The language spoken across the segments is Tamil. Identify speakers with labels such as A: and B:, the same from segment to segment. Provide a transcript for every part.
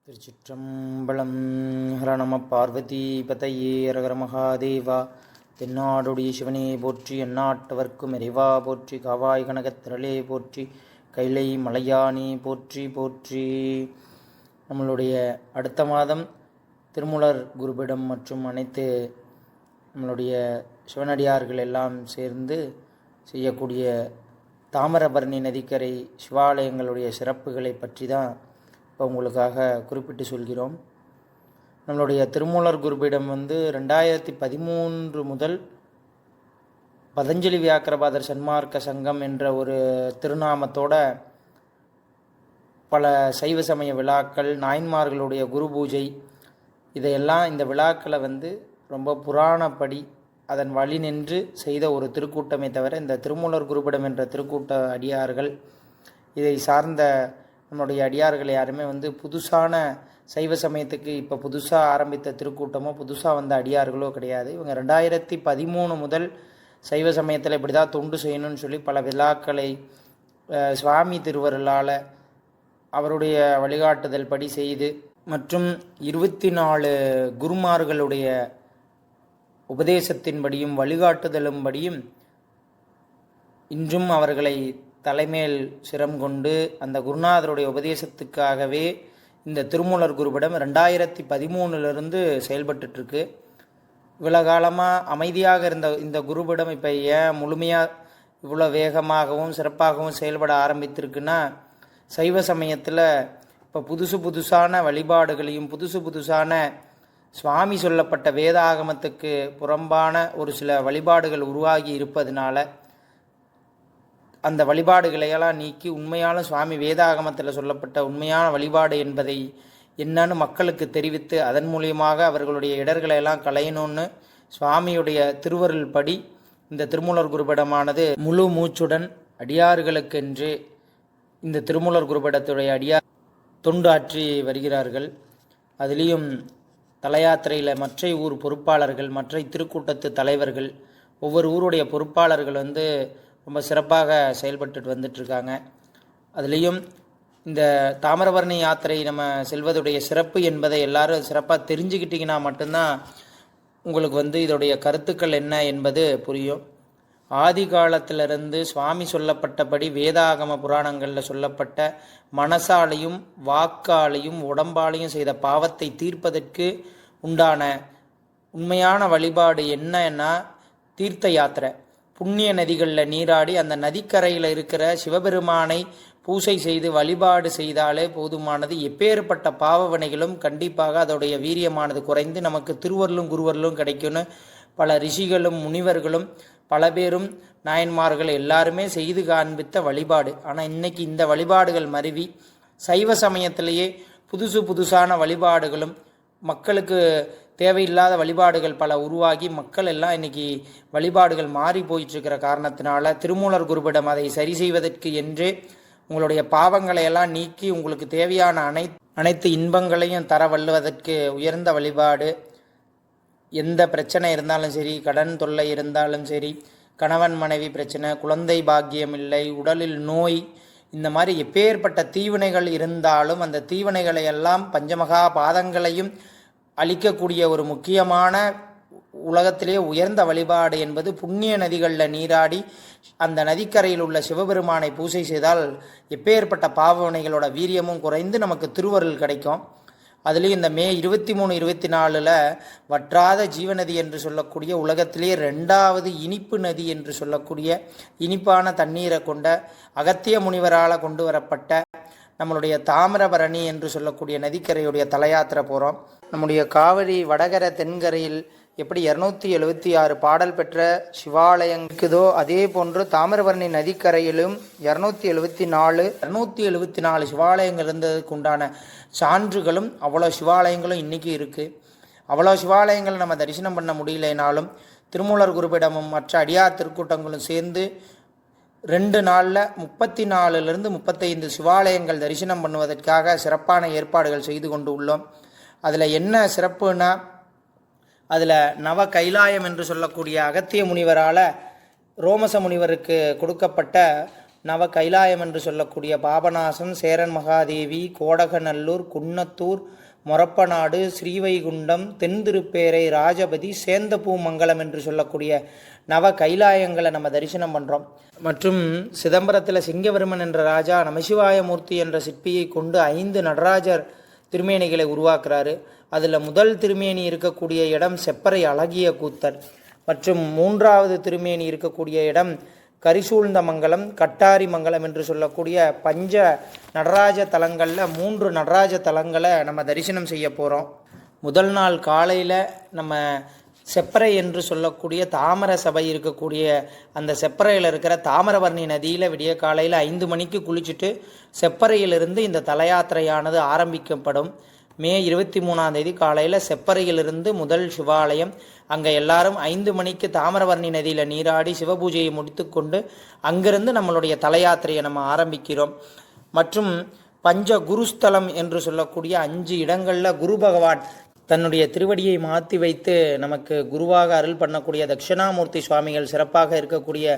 A: திருச்சிற்றம்பலம். ஹர நம பார்வதி பதையே அரகர மகாதேவா. தென்னாடுடைய சிவனே போற்றி, எந்நாட்டவர்க்கும் இறைவா போற்றி. காவாய் கனகத்திரளே போற்றி, கைலை மலையானே போற்றி போற்றி. நம்மளுடைய அடுத்த மாதம் திருமூலர் குருபிடம் மற்றும் அனைத்து நம்மளுடைய சிவனடியார்கள் எல்லாம் சேர்ந்து செய்யக்கூடிய தாமிரபரணி நதிக்கரை சிவாலயங்களுடைய சிறப்புகளை பற்றி தான் இப்போ உங்களுக்காக குறிப்பிட்டு சொல்கிறோம். நம்மளுடைய திருமூலர் குருபீடம் 2013 முதல் பதஞ்சலி வியாக்கிரபாதர் சன்மார்க்க சங்கம் என்ற ஒரு திருநாமத்தோட பல சைவ சமய விழாக்கள், நாயன்மார்களுடைய குரு பூஜை, இதையெல்லாம் இந்த விழாக்களை ரொம்ப புராணப்படி அதன் வழி நின்று செய்த ஒரு திருக்கூட்டமே தவிர இந்த திருமூலர் குருபீடம் என்ற திருக்கூட்ட அடியார்கள், இதை சார்ந்த நம்மளுடைய அடியார்கள் யாருமே புதுசான சைவ சமயத்துக்கு இப்போ புதுசாக ஆரம்பித்த திருக்கூட்டமோ புதுசாக வந்த அடியார்களோ கிடையாது. இவங்க 2013 முதல் சைவ சமயத்தில் இப்படி தான் தொண்டு செய்யணும்னு சொல்லி பல விழாக்களை சுவாமி திருவருளால் அவருடைய வழிகாட்டுதல் படி செய்து மற்றும் 24 குருமார்களுடைய உபதேசத்தின்படியும் வழிகாட்டுதலும்படியும் இன்றும் அவர்களை தலைமேல் சிரம் கொண்டு அந்த குருநாதருடைய உபதேசத்துக்காகவே இந்த திருமூலர் குருபீடம் 2013 செயல்பட்டுருக்கு. இவ்வளோ காலமாக அமைதியாக இருந்த இந்த குருபீடம் இப்போ ஏன் முழுமையாக இவ்வளோ வேகமாகவும் சிறப்பாகவும் செயல்பட ஆரம்பித்திருக்குன்னா, சைவ சமயத்தில் இப்போ புதுசான வழிபாடுகளையும் புதுசான சுவாமி சொல்லப்பட்ட வேதாகமத்துக்கு புறம்பான ஒரு சில வழிபாடுகள் உருவாகி இருப்பதனால அந்த வழிபாடுகளையெல்லாம் நீக்கி உண்மையான சுவாமி வேதாகமத்தில் சொல்லப்பட்ட உண்மையான வழிபாடு என்பதை என்னன்னு மக்களுக்கு தெரிவித்து அதன் மூலியமாக அவர்களுடைய இடர்களை எல்லாம் களையணும்னு சுவாமியுடைய திருவருள் படி இந்த திருமூலர் குருபீடமானது முழு மூச்சுடன் அடியார்களுக்கென்று இந்த திருமூலர் குருபீடத்துடைய அடியார் தொண்டாற்றி வருகிறார்கள். அதிலையும் தலையாத்திரையில் மற்ற ஊர் பொறுப்பாளர்கள், மற்ற திருக்கூட்டத்து தலைவர்கள், ஒவ்வொரு ஊருடைய பொறுப்பாளர்கள் ரொம்ப சிறப்பாக செயல்பட்டு வந்துட்டுருக்காங்க. அதுலேயும் இந்த தாமிரபரணி யாத்திரை நம்ம செல்வதுடைய சிறப்பு என்பதை எல்லாரும் சிறப்பாக தெரிஞ்சுக்கிட்டிங்கன்னா மட்டும்தான் உங்களுக்கு இதோடைய கருத்துக்கள் என்ன என்பது புரியும். ஆதி காலத்திலிருந்து சுவாமி சொல்லப்பட்டபடி வேதாகம புராணங்களில் சொல்லப்பட்ட மனசாலையும் வாக்காலையும் உடம்பாலையும் செய்த பாவத்தை தீர்ப்பதற்கு உண்டான உண்மையான வழிபாடு என்னன்னா தீர்த்த யாத்திரை. புண்ணிய நதிகளில் நீராடி அந்த நதிக்கரையில் இருக்கிற சிவபெருமானை பூசை செய்து வழிபாடு செய்தாலே போதுமானது. எப்பேற்பட்ட பாவவினைகளும் கண்டிப்பாக அதோடைய வீரியமானது குறைந்து நமக்கு திருவருளும் குருவருளும் கிடைக்கும்னு பல ரிஷிகளும் முனிவர்களும் பல பேரும் நாயன்மார்கள் எல்லாருமே செய்து காண்பித்த வழிபாடு. ஆனால் இன்னைக்கு இந்த வழிபாடுகள் மருவி சைவ சமயத்திலேயே புதுசான வழிபாடுகளும் மக்களுக்கு தேவையில்லாத வழிபாடுகள் பல உருவாகி மக்கள் எல்லாம் இன்னைக்கு வழிபாடுகள் மாறி போயிட்டுருக்கிற காரணத்தினால திருமூலர் குருபீடம் அதை சரி செய்வதற்கு என்று உங்களுடைய பாவங்களை எல்லாம் நீக்கி உங்களுக்கு தேவையான அனைத்து இன்பங்களையும் தர வல்லுவதற்கு உயர்ந்த வழிபாடு. எந்த பிரச்சனை இருந்தாலும் சரி, கடன் தொல்லை இருந்தாலும் சரி, கணவன் மனைவி பிரச்சனை, குழந்தை பாக்கியம் இல்லை, உடலில் நோய், இந்த மாதிரி எப்பேற்பட்ட தீவினைகள் இருந்தாலும் அந்த தீவினைகளை எல்லாம் பஞ்சமகா பாதங்களையும் அளிக்கக்கூடிய ஒரு முக்கியமான உலகத்திலே உயர்ந்த வழிபாடு என்பது புண்ணிய நதிகளில் நீராடி அந்த நதிக்கரையில் உள்ள சிவபெருமானை பூசை செய்தால் எப்பேற்பட்ட பாவனைகளோட வீரியமும் குறைந்து நமக்கு திருவருள் கிடைக்கும். அதுலேயும் இந்த மே 23, 24 வற்றாத ஜீவநதி என்று சொல்லக்கூடிய உலகத்திலே 2வது இனிப்பு நதி என்று சொல்லக்கூடிய இனிப்பான தண்ணீரை கொண்ட அகத்திய முனிவரால் கொண்டு வரப்பட்ட நம்மளுடைய தாமிரபரணி என்று சொல்லக்கூடிய நதிக்கரையுடைய தலையாத்திரை போகிறோம். நம்முடைய காவிரி வடகரை தென்கரையில் எப்படி 276 பாடல் பெற்ற சிவாலயம் இருக்குதோ அதே போன்று தாமிரபரணி நதிக்கரையிலும் 274 சிவாலயங்கள் இருந்ததுக்கு உண்டான சான்றுகளும் அவ்வளோ சிவாலயங்களும் இன்றைக்கி இருக்குது. அவ்வளோ சிவாலயங்கள் நம்ம தரிசனம் பண்ண முடியலைனாலும் திருமூலர் குருபீடமும் மற்ற அடியார் திருக்கூட்டங்களும் சேர்ந்து 2 நாளில் 34 35 சிவாலயங்கள் தரிசனம் பண்ணுவதற்காக சிறப்பான ஏற்பாடுகள் செய்து கொண்டு உள்ளோம். அதில் என்ன சிறப்புனா, அதில் நவ கைலாயம் என்று சொல்லக்கூடிய அகத்திய முனிவரால் ரோமச முனிவருக்கு கொடுக்கப்பட்ட நவ கைலாயம் என்று சொல்லக்கூடிய பாபநாசம், சேரன் மகாதேவி, கோடகநல்லூர், குன்னத்தூர், மொரப்பநாடு, ஸ்ரீவைகுண்டம், தென்திருப்பேரை, ராஜபதி, சேந்தப்பூமங்கலம் என்று சொல்லக்கூடிய நவ கைலாயங்களை நம்ம தரிசனம் பண்ணுறோம். மற்றும் சிதம்பரத்தில் சிங்கவர்மன் என்ற ராஜா நமசிவாயமூர்த்தி என்ற சிற்பியை கொண்டு 5 நடராஜர் திருமேனிகளை உருவாக்குறாரு. அதில் முதல் திருமேனி இருக்கக்கூடிய இடம் செப்பறை அழகிய கூத்தர் மற்றும் 3வது திருமேனி இருக்கக்கூடிய இடம் கரிசூழ்ந்த மங்கலம், கட்டாரி மங்கலம் என்று சொல்லக்கூடிய பஞ்ச நடராஜ தலங்களில் 3 நடராஜ தலங்களை நம்ம தரிசனம் செய்ய போகிறோம். முதல் நாள் காலையில் நம்ம செப்பறை என்று சொல்லக்கூடிய தாமர சபை இருக்கக்கூடிய அந்த செப்பறையில் இருக்கிற தாமிரபரணி நதியில் விடிய காலையில் 5 மணிக்கு குளிச்சுட்டு செப்பறையிலிருந்து இந்த தலயாத்திரையானது ஆரம்பிக்கப்படும். மே 23ஆம் தேதி காலையில் செப்பறையிலிருந்து முதல் சிவாலயம். அங்கே எல்லாரும் 5 மணிக்கு தாமிரபரணி நதியில் நீராடி சிவபூஜையை முடித்து கொண்டு அங்கிருந்து நம்மளுடைய தலயாத்திரையை நம்ம ஆரம்பிக்கிறோம். மற்றும் பஞ்ச குருஸ்தலம் என்று சொல்லக்கூடிய 5 இடங்களில் குரு பகவான் தன்னுடைய திருவடியை மாற்றி வைத்து நமக்கு குருவாக அருள் பண்ணக்கூடிய தட்சிணாமூர்த்தி சுவாமிகள் சிறப்பாக இருக்கக்கூடிய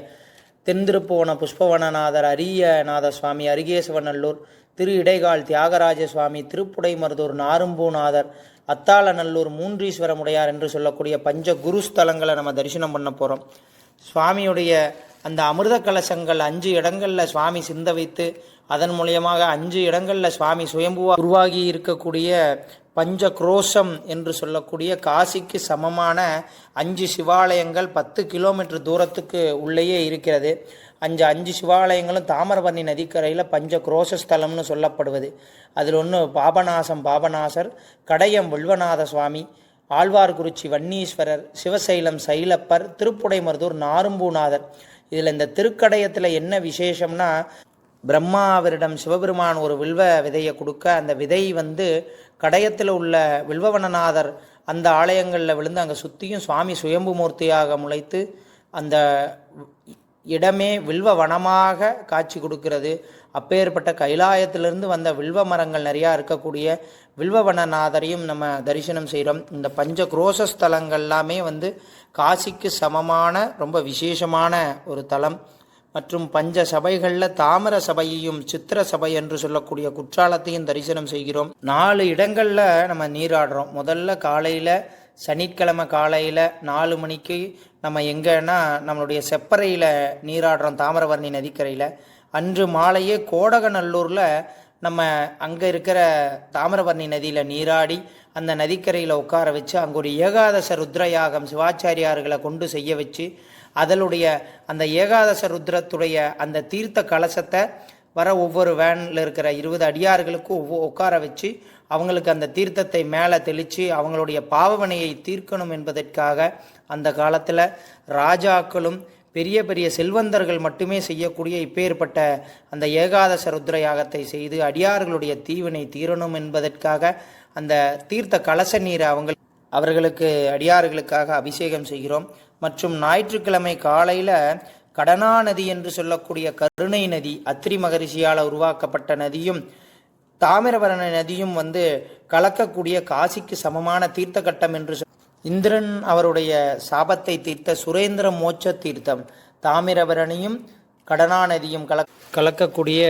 A: தென்திருப்புவன புஷ்பவனநாதர், அரியநாத சுவாமி, அரிகேசவநல்லூர், திரு இடைகால் தியாகராஜ சுவாமி, திருப்புடைமருதூர் நாரும்பூநாதர், அத்தாளநல்லூர் மூன்றீஸ்வரமுடையார் என்று சொல்லக்கூடிய பஞ்ச குருஸ்தலங்களை நம்ம தரிசனம் பண்ண போகிறோம். சுவாமியுடைய அந்த அமிர்த கலசங்கள் 5 இடங்களில் சுவாமி சிந்த வைத்து அதன் மூலியமாக 5 இடங்களில் சுவாமி சுயம்புவாக உருவாகி இருக்கக்கூடிய பஞ்ச குரோஷம் என்று சொல்லக்கூடிய காசிக்கு சமமான 5 சிவாலயங்கள் 10 கிலோமீட்டர் தூரத்துக்கு உள்ளேயே இருக்கிறது. 5 சிவாலயங்களும் தாமிரபரணி நதிக்கரையில் பஞ்ச குரோஷஸ்தலம்னு சொல்லப்படுவது. அதில் ஒன்று பாபநாசர், கடையம் வில்வநாத சுவாமி, ஆழ்வார்குறிச்சி வன்னீஸ்வரர், சிவசைலம் சைலப்பர், திருப்புடைமருதூர் நாரும்பூநாதர். இதில் இந்த திருக்கடையத்தில் என்ன விசேஷம்னா, பிரம்மாவரிடம் சிவபெருமான் ஒரு வில்வ விதையை கொடுக்க அந்த விதை கடையத்தில் உள்ள வில்வவனநாதர் அந்த ஆலயங்களில் விழுந்து அங்கே சுற்றியும் சுவாமி சுயம்பு மூர்த்தியாக முளைத்து அந்த இடமே வில்வ வனமாக காட்சி கொடுக்கிறது. அப்பேற்பட்ட கைலாயத்திலிருந்து வந்த வில்வ மரங்கள் நிறையா இருக்கக்கூடிய வில்வவனநாதரையும் நம்ம தரிசனம் செய்கிறோம். இந்த பஞ்ச குரோஷஸ்தலங்கள் எல்லாமே காசிக்கு சமமான ரொம்ப விசேஷமான ஒரு தலம். மற்றும் பஞ்ச சபைகளில் தாமிர சபையையும் சித்திர சபை என்று சொல்லக்கூடிய குற்றாலத்தையும் தரிசனம் செய்கிறோம். 4 இடங்களில் நம்ம நீராடுறோம். முதல்ல காலையில் சனிக்கிழமை காலையில் 4 மணிக்கு நம்ம எங்கன்னா நம்மளுடைய செப்பறையில் நீராடுறோம் தாமிரபரணி நதிக்கரையில். அன்று மாலையே கோடகநல்லூரில் நம்ம அங்கே இருக்கிற தாமிரபரணி நதியில் நீராடி அந்த நதிக்கரையில் உட்கார வச்சு அங்கே ஒரு ஏகாதச ருத்ரயாகம் சிவாச்சாரியார்களை கொண்டு செய்ய வச்சு அதனுடைய அந்த ஏகாதச ருத்ரத்துடைய அந்த தீர்த்த கலசத்தை வர ஒவ்வொரு வேனில் இருக்கிற 20 அடியார்களுக்கும் உட்கார வச்சு அவங்களுக்கு அந்த தீர்த்தத்தை மேலே தெளித்து அவங்களுடைய பாவவினையை தீர்க்கணும் என்பதற்காக அந்த காலத்தில் ராஜாக்களும் பெரிய பெரிய செல்வந்தர்கள் மட்டுமே செய்யக்கூடிய இப்பேற்பட்ட அந்த ஏகாதச ருத்ர யாகத்தை செய்து அடியார்களுடைய தீவினை தீரணும் என்பதற்காக அந்த தீர்த்த கலச நீரை அவர்களுக்கு அடியார்களுக்காக அபிஷேகம் செய்கிறோம். மற்றும் ஞாயிற்றுக்கிழமை காலையில் கடனா நதி என்று சொல்லக்கூடிய கருணை நதி, அத்திரி மகரிஷியால் உருவாக்கப்பட்ட நதியும் தாமிரபரணி நதியும் கலக்கக்கூடிய காசிக்கு சமமான தீர்த்த கட்டம் என்று இந்திரன் அவருடைய சாபத்தை தீர்த்த சுரேந்திர மோட்ச தீர்த்தம். தாமிரபரணியும் கடனா நதியும் கலக்கக்கூடிய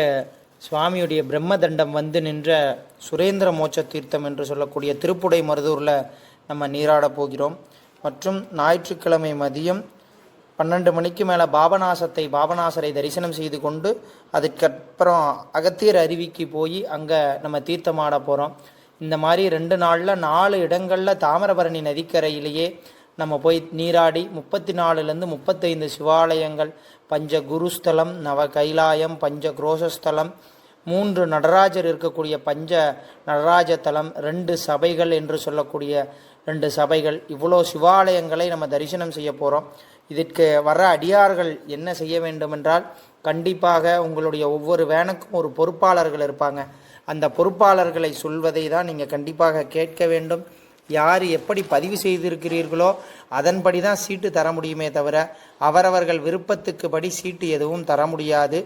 A: சுவாமியுடைய பிரம்மதண்டம் நின்ற சுரேந்திர மோட்ச தீர்த்தம் என்று சொல்லக்கூடிய திருப்புடை மருதூரில் நம்ம நீராடப் போகிறோம். மற்றும் ஞாயிற்றுக்கிழமை மதியம் 12 மணிக்கு மேலே பாபநாசரை தரிசனம் செய்து கொண்டு அதுக்கப்புறம் அகத்தியர் அருவிக்கு போய் அங்கே நம்ம தீர்த்தமாட போகிறோம். இந்த மாதிரி 2 நாளில் 4 இடங்களில் தாமிரபரணி நதிக்கரையிலேயே நம்ம போய் நீராடி 34லேருந்து 35 சிவாலயங்கள், பஞ்ச குருஸ்தலம், நவ கைலாயம், பஞ்ச குரோஷஸ்தலம், 3 நடராஜர் இருக்கக்கூடிய பஞ்ச நடராஜ தலம், 2 சபைகள் என்று சொல்லக்கூடிய 2 சபைகள், இவ்வளோ சிவாலயங்களை நம்ம தரிசனம் செய்ய போகிறோம். இதற்கு வர அடியார்கள் என்ன செய்ய வேண்டுமென்றால், கண்டிப்பாக உங்களுடைய ஒவ்வொரு வேனுக்கும் ஒரு பொறுப்பாளர்கள் இருப்பாங்க. அந்த பொறுப்பாளர்களை சொல்வதை தான் நீங்கள் கண்டிப்பாக கேட்க வேண்டும். யார் எப்படி பதிவு செய்திருக்கிறீர்களோ அதன்படி தான் சீட்டு தர முடியுமே தவிர அவரவர்கள் விருப்பத்துக்கு படி சீட்டு எதுவும் தர முடியாது.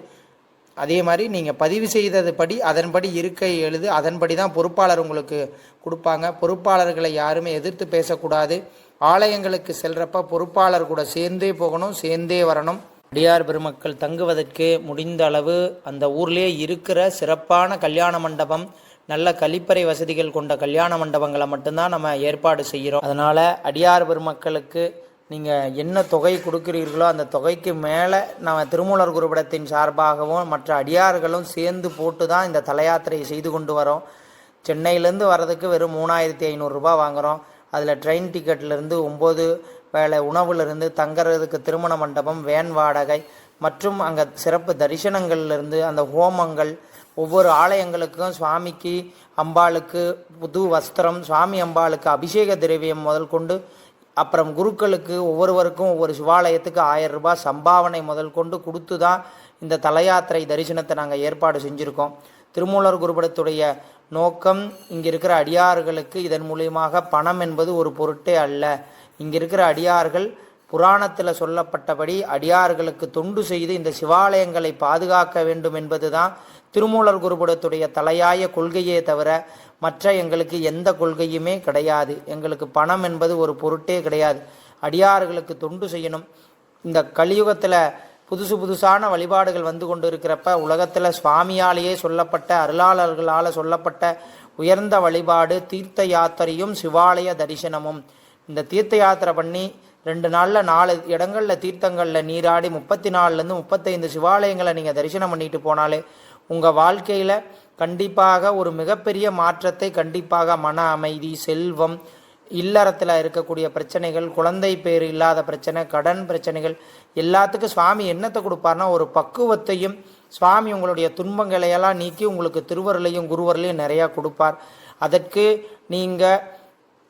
A: அதே மாதிரி நீங்கள் பதிவு செய்தது படி அதன்படி இருக்கை எழுது, அதன்படி தான் பொறுப்பாளர் உங்களுக்கு கொடுப்பாங்க. பொறுப்பாளர்களை யாருமே எதிர்த்து பேசக்கூடாது. ஆலயங்களுக்கு செல்கிறப்ப பொறுப்பாளர் கூட சேர்ந்தே போகணும், சேர்ந்தே வரணும். அடியார் பெருமக்கள் தங்குவதற்கு முடிந்த அளவு அந்த ஊர்லேயே இருக்கிற சிறப்பான கல்யாண மண்டபம், நல்ல கழிப்பறை வசதிகள் கொண்ட கல்யாண மண்டபங்களை மட்டும்தான் நம்ம ஏற்பாடு செய்கிறோம். அதனால் அடியார் பெருமக்களுக்கு நீங்கள் என்ன தொகை கொடுக்குறீர்களோ அந்த தொகைக்கு மேலே நம்ம திருமூலர் குருபடத்தின் சார்பாகவும் மற்ற அடியார்களும் சேர்ந்து போட்டு தான் இந்த தல யாத்திரையை செய்து கொண்டு வரோம். சென்னையிலேருந்து வர்றதுக்கு வெறும் 3500 ரூபா வாங்குகிறோம். அதில் ட்ரெயின் டிக்கெட்லேருந்து 9 வேளை உணவுலேருந்து தங்குறதுக்கு திருமண மண்டபம், வேன் வாடகை மற்றும் அங்கே சிறப்பு தரிசனங்கள்லேருந்து அந்த ஹோமங்கள், ஒவ்வொரு ஆலயங்களுக்கும் சுவாமிக்கு அம்பாளுக்கு புது வஸ்திரம், சுவாமி அம்பாளுக்கு அபிஷேக திரவியம் முதல் கொண்டு, அப்புறம் குருக்களுக்கு ஒவ்வொருவருக்கும் ஒவ்வொரு சிவாலயத்துக்கு 1000 ரூபாய் சம்பாவனை முதல் கொண்டு கொடுத்து தான் இந்த தல யாத்திரை தரிசனத்தை நாங்கள் ஏற்பாடு செஞ்சுருக்கோம். திருமூலர் குருபடத்துடைய நோக்கம் இங்கே இருக்கிற அடியார்களுக்கு இதன் மூலியமாக பணம் என்பது ஒரு பொருட்டே அல்ல. இங்கே இருக்கிற அடியார்கள் புராணத்தில் சொல்லப்பட்டபடி அடியார்களுக்கு தொண்டு செய்து இந்த சிவாலயங்களை பாதுகாக்க வேண்டும் என்பது தான் திருமூலர் குருபடத்துடைய தலையாய கொள்கையே தவிர மற்ற எங்களுக்கு எந்த கொள்கையுமே கிடையாது. எங்களுக்கு பணம் என்பது ஒரு பொருட்டே கிடையாது. அடியார்களுக்கு தொண்டு செய்யணும். இந்த கலியுகத்தில் புதுசான வழிபாடுகள் வந்து கொண்டு இருக்கிறப்ப உலகத்தில் சுவாமியாலேயே சொல்லப்பட்ட, அருளாளர்களால் சொல்லப்பட்ட உயர்ந்த வழிபாடு தீர்த்த யாத்திரையும் சிவாலய தரிசனமும். இந்த தீர்த்த யாத்திரை பண்ணி 2 நாளில் 4 இடங்களில் தீர்த்தங்களில் நீராடி 34லேருந்து 35 சிவாலயங்களை நீங்கள் தரிசனம் பண்ணிட்டு போனாலே உங்கள் வாழ்க்கையில் கண்டிப்பாக ஒரு மிகப்பெரிய மாற்றத்தை, கண்டிப்பாக மன அமைதி, செல்வம், இல்லறத்தில் இருக்கக்கூடிய பிரச்சனைகள், குழந்தை பேர் இல்லாத பிரச்சனை, கடன் பிரச்சனைகள் எல்லாத்துக்கும் சுவாமி என்னத்தை கொடுப்பார்னா ஒரு பக்குவத்தையும், சுவாமி உங்களுடைய துன்பங்களையெல்லாம் நீக்கி உங்களுக்கு திருவருளையும் குருவருளையும் நிறையா கொடுப்பார். அதற்கு நீங்கள்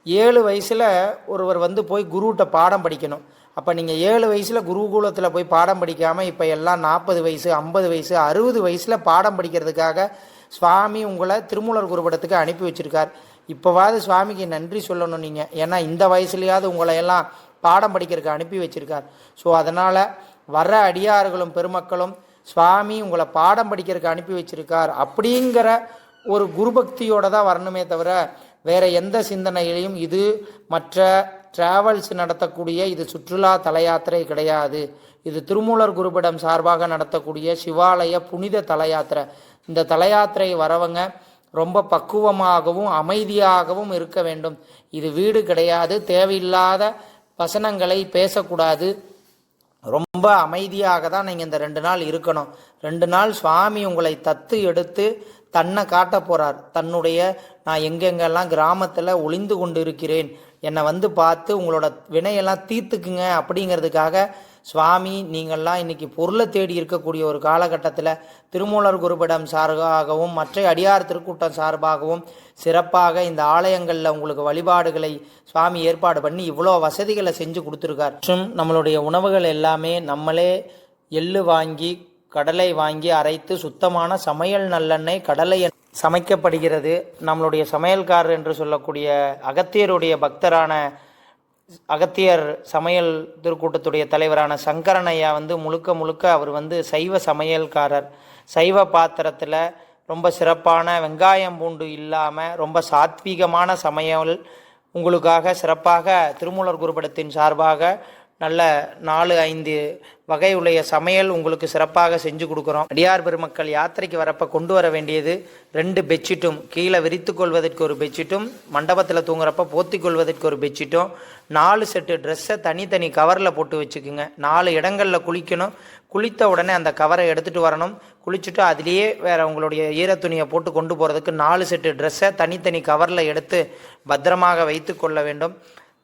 A: 7 வயசில் ஒருவர் வந்து போய் குருகிட்ட பாடம் படிக்கணும். அப்போ நீங்கள் 7 வயசில் குருகுலத்தில் போய் பாடம் படிக்காமல் இப்போ எல்லாம் 40 வயசு, 50 வயசு, 60 வயசில் பாடம் படிக்கிறதுக்காக சுவாமி உங்களை திருமூலர் குருபடத்துக்கு அனுப்பி வச்சுருக்கார். இப்போவாது சுவாமிக்கு நன்றி சொல்லணும் நீங்கள். ஏன்னா இந்த வயசுலையாவது உங்களையெல்லாம் பாடம் படிக்கிறதுக்கு அனுப்பி வச்சுருக்கார். ஸோ அதனால் வர்ற அடியார்களும் பெருமக்களும் சுவாமி உங்களை பாடம் படிக்கிறதுக்கு அனுப்பி வச்சுருக்கார் அப்படிங்கிற ஒரு குருபக்தியோடு தான் வரணுமே தவிர வேறு எந்த சிந்தனையிலையும் இது மற்ற டிராவல்ஸ் நடத்தக்கூடிய இது சுற்றுலா தல யாத்திரை கிடையாது. இது திருமூலர் குருபடம் சார்பாக நடத்தக்கூடிய சிவாலய புனித தல யாத்திரை. இந்த தல யாத்திரை வரவங்க ரொம்ப பக்குவமாகவும் அமைதியாகவும் இருக்க வேண்டும். இது வீடு கிடையாது. தேவையில்லாத வசனங்களை பேசக்கூடாது. ரொம்ப அமைதியாக தான் நீங்கள் இந்த 2 நாள் இருக்கணும். 2 நாள் சுவாமி உங்களை தத்து எடுத்து தன்னை காட்ட போகிறார். தன்னுடைய நான் எங்கெங்கெல்லாம் கிராமத்தில் ஒளிந்து கொண்டு இருக்கிறேன், என்னை வந்து பார்த்து உங்களோட வினையெல்லாம் தீர்த்துக்குங்க அப்படிங்கிறதுக்காக சுவாமி நீங்கள்லாம் இன்றைக்கி பொருளை தேடி இருக்கக்கூடிய ஒரு காலகட்டத்தில் திருமூலர் குருபடம் சார்பாகவும் மற்ற அடியார் திருக்கூட்டம் சார்பாகவும் சிறப்பாக இந்த ஆலயங்களில் உங்களுக்கு வழிபாடுகளை சுவாமி ஏற்பாடு பண்ணி இவ்வளோ வசதிகளை செஞ்சு கொடுத்துருக்கார். மற்றும் நம்மளுடைய உணவுகள் எல்லாமே நம்மளே எள்ளு வாங்கி கடலை வாங்கி அரைத்து சுத்தமான சமையல் நல்லெண்ணெய் கடலை சமைக்கப்படுகிறது. நம்மளுடைய சமையல்காரர் என்று சொல்லக்கூடிய அகத்தியருடைய பக்தரான அகத்தியர் சமையல் திருக்கூட்டத்துடைய தலைவரான சங்கரனையா வந்து முழுக்க அவர் வந்து சைவ சமையல்காரர். சைவ பாத்திரத்தில் ரொம்ப சிறப்பான வெங்காயம் பூண்டு இல்லாமல் ரொம்ப சாத்வீகமான சமையல் உங்களுக்காக சிறப்பாக திருமூலர் குருபடத்தின் சார்பாக நல்ல 4-5 வகையுடைய சமையல் உங்களுக்கு சிறப்பாக செஞ்சு கொடுக்குறோம். அடியார் பெருமக்கள் யாத்திரைக்கு வரப்போ கொண்டு வர வேண்டியது 2 பெட்ஷீட்டும், கீழே விரித்து கொள்வதற்கு ஒரு பெட்ஷீட்டும், மண்டபத்தில் தூங்குறப்ப போத்தி கொள்வதற்கு ஒரு பெட்ஷீட்டும், 4 செட்டு ட்ரெஸ்ஸை தனி கவரில் போட்டு வச்சுக்குங்க. 4 இடங்களில் குளிக்கணும். குளித்த உடனே அந்த கவரை எடுத்துகிட்டு வரணும். குளிச்சுட்டு அதுலேயே வேறு உங்களுடைய ஈரத்துணியை போட்டு கொண்டு போகிறதுக்கு 4 செட்டு ட்ரெஸ்ஸை தனி கவரில் எடுத்து பத்திரமாக வைத்து கொள்ள வேண்டும்.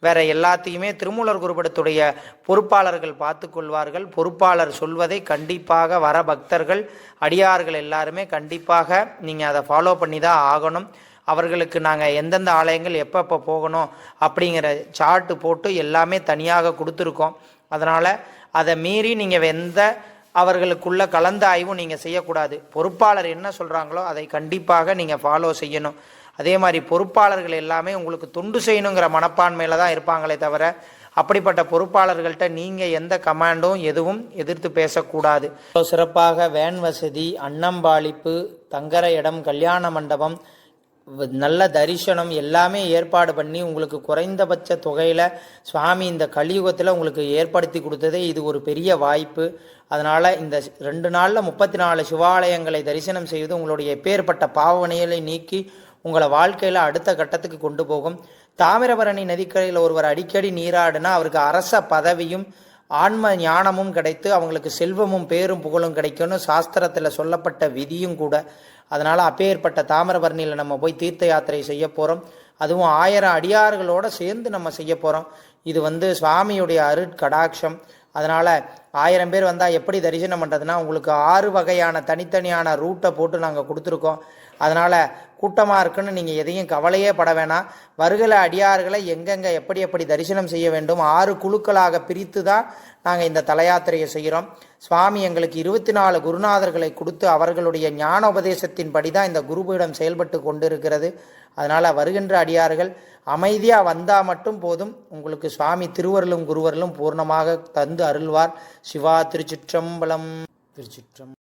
A: வேற எல்லாத்தையுமே திருமூலர் குருபடத்துடைய பொறுப்பாளர்கள் பார்த்து கொள்வார்கள். பொறுப்பாளர் சொல்வதை கண்டிப்பாக வர பக்தர்கள் அடியார்கள் எல்லாருமே கண்டிப்பாக நீங்கள் அதை ஃபாலோ பண்ணி தான் ஆகணும். அவர்களுக்கு நாங்கள் எந்தெந்த ஆலயங்கள் எப்போ போகணும் அப்படிங்கிற சார்ட்டு போட்டு எல்லாமே தனியாக கொடுத்துருக்கோம். அதனால் அதை மீறி நீங்கள் எந்த அவர்களுக்குள்ள கலந்த ஆய்வும் நீங்கள் செய்யக்கூடாது. பொறுப்பாளர் என்ன சொல்கிறாங்களோ அதை கண்டிப்பாக நீங்கள் ஃபாலோ செய்யணும். அதே மாதிரி பொறுப்பாளர்கள் எல்லாமே உங்களுக்கு தொண்டு செய்யணுங்கிற மனப்பான்மையில் தான் இருப்பாங்களே தவிர அப்படிப்பட்ட பொறுப்பாளர்கள்ட்ட நீங்கள் எந்த கமாண்டும் எதுவும் எதிர்த்து பேசக்கூடாது. சிறப்பாக வேன் வசதி, அன்னம்பாளிப்பு, தங்கர இடம், கல்யாண மண்டபம், நல்ல தரிசனம் எல்லாமே ஏற்பாடு பண்ணி உங்களுக்கு குறைந்தபட்ச தொகையில் சுவாமி இந்த கலியுகத்தில் உங்களுக்கு ஏற்படுத்தி கொடுத்ததே இது ஒரு பெரிய வாய்ப்பு. அதனால் இந்த 2 நாளில் 34 சிவாலயங்களை தரிசனம் செய்வது உங்களுடைய எப்பேற்பட்ட பாவனைகளை நீக்கி உங்களை வாழ்க்கையில் அடுத்த கட்டத்துக்கு கொண்டு போகும். தாமிரபரணி நதிக்கரையில் ஒருவர் அடிக்கடி நீராடினா அவருக்கு அரச பதவியும் ஆன்ம ஞானமும் கிடைத்து அவங்களுக்கு செல்வமும் பேரும் புகழும் கிடைக்கும்னு சாஸ்திரத்தில் சொல்லப்பட்ட விதியும் கூட. அதனால் அப்பேற்பட்ட தாமிரபரணியில் நம்ம போய் தீர்த்த யாத்திரை செய்ய போகிறோம். அதுவும் 1000 அடியார்களோடு சேர்ந்து நம்ம செய்ய போகிறோம். இது சுவாமியுடைய அருட்கடாட்சம். அதனால் 1000 பேர் வந்தால் எப்படி தரிசனம் பண்ணுறதுனா உங்களுக்கு 6 வகையான தனித்தனியான ரூட்டை போட்டு நாங்கள் கொடுத்துருக்கோம். அதனால் கூட்டமாக இருக்குன்னு நீங்கள் எதையும் கவலையே பட வேணாம். வருகிற அடியார்களை எங்கெங்கே எப்படி எப்படி தரிசனம் செய்ய வேண்டும் 6 குழுக்களாக பிரித்து தான் நாங்கள் இந்த தல யாத்திரையை செய்கிறோம். சுவாமி எங்களுக்கு 24 குருநாதர்களை கொடுத்து அவர்களுடைய ஞான உபதேசத்தின்படி தான் இந்த குருபீடம் செயல்பட்டு கொண்டிருக்கிறது. அதனால் வருகின்ற அடியார்கள் அமைதியாக வந்தால் மட்டும் போதும். உங்களுக்கு சுவாமி திருவருளும் குருவருளும் பூர்ணமாக தந்து அருள்வார். சிவா. திருச்சிற்றம்பலம். திருச்சிற்றம்.